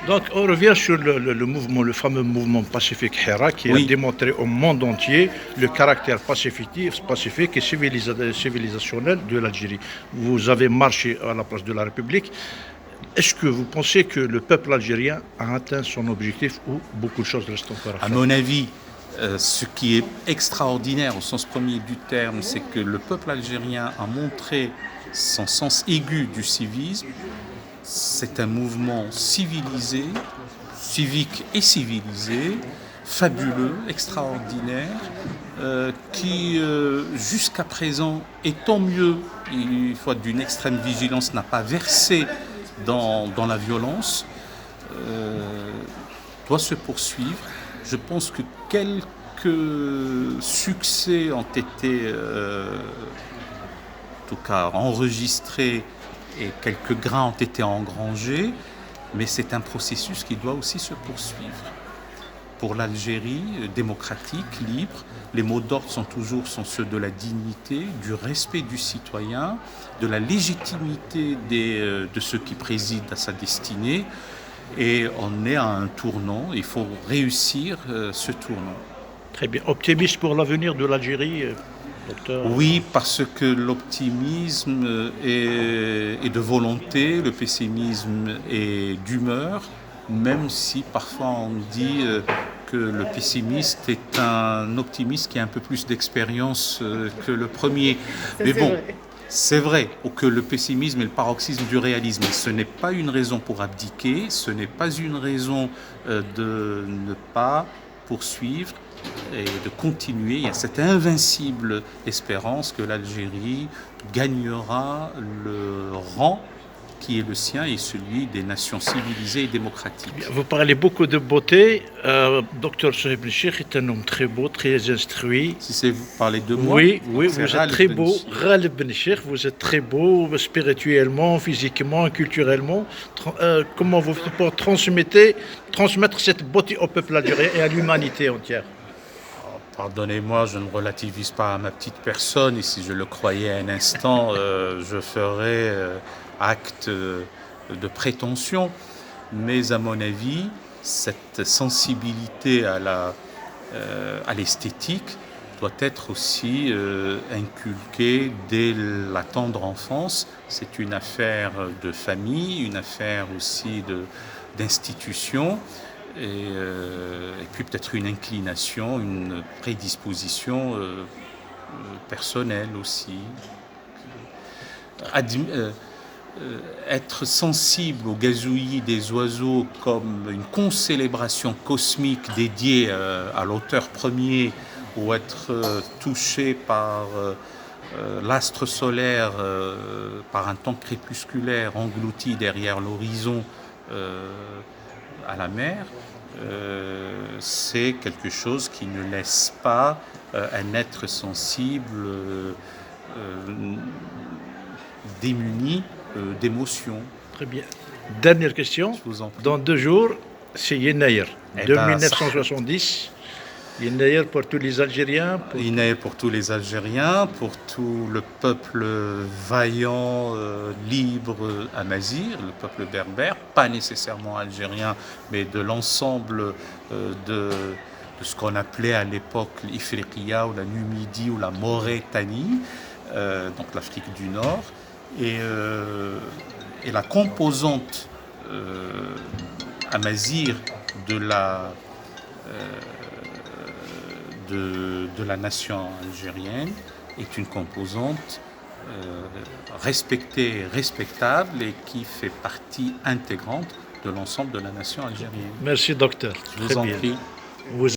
Donc, on revient sur le mouvement, le fameux mouvement pacifique Hera qui a Oui, démontré au monde entier le caractère pacifique et civilisationnel de l'Algérie. Vous avez marché à la place de la République. Est-ce que vous pensez que le peuple algérien a atteint son objectif ou beaucoup de choses restent encore à à faire? mon avis, ce qui est extraordinaire au sens premier du terme, c'est que le peuple algérien a montré son sens aigu du civisme. C'est un mouvement civilisé, civique et civilisé, fabuleux, extraordinaire, qui jusqu'à présent, et tant mieux, il faut d'une extrême vigilance, n'a pas versé dans la violence, doit se poursuivre. Je pense que quelques succès ont été, en tout cas, enregistrés et quelques grains ont été engrangés, mais c'est un processus qui doit aussi se poursuivre. Pour l'Algérie démocratique, libre, les mots d'ordre sont ceux de la dignité, du respect du citoyen, de la légitimité de ceux qui président à sa destinée. Et on est à un tournant, il faut réussir ce tournant. Très bien. Optimiste pour l'avenir de l'Algérie, docteur? Oui, parce que l'optimisme est de volonté, le pessimisme est d'humeur, même si parfois on dit que le pessimiste est un optimiste qui a un peu plus d'expérience que le premier. Mais bon, c'est vrai, ou que le pessimisme est le paroxysme du réalisme. Ce n'est pas une raison pour abdiquer, ce n'est pas une raison de ne pas poursuivre et de continuer. Il y a cette invincible espérance que l'Algérie gagnera le rang qui est le sien et celui des nations civilisées et démocratiques. Vous parlez beaucoup de beauté. Docteur Sohaib Benchikh est un homme très beau, très instruit. Si c'est vous parlez de moi, Oui, vous êtes Ghaleb très beau. Benchikh. Ghaleb Benchikh, vous êtes très beau spirituellement, physiquement, culturellement. Comment vous faites pour transmettre cette beauté au peuple algérien et à l'humanité entière? Pardonnez-moi, je ne relativise pas à ma petite personne et si je le croyais un instant, je ferais acte de prétention. Mais à mon avis, cette sensibilité à l'esthétique doit être aussi inculquée dès la tendre enfance. C'est une affaire de famille, une affaire aussi d'institution. Et puis peut-être une inclination, une prédisposition personnelle aussi. Être sensible au gazouillis des oiseaux comme une concélébration cosmique dédiée à l'auteur premier, ou être touché par l'astre solaire, par un temps crépusculaire englouti derrière l'horizon à la mer, c'est quelque chose qui ne laisse pas un être sensible démuni d'émotions. Très bien. Dernière question. Je vous en prie. Dans 2 jours, c'est Yenaïr, Eh de ben, 1970. Yenaïr pour tous les Algériens. Iné pour tous les Algériens, pour tout le peuple vaillant, libre amazigh, le peuple berbère, pas nécessairement algérien, mais de l'ensemble de ce qu'on appelait à l'époque l'Ifriqiya ou la Numidie ou la Mauritanie, donc l'Afrique du Nord. Et la composante amazigh de la nation algérienne est une composante respectée, respectable et qui fait partie intégrante de l'ensemble de la nation algérienne. Merci, docteur. Je vous Très en bien. prie. Vous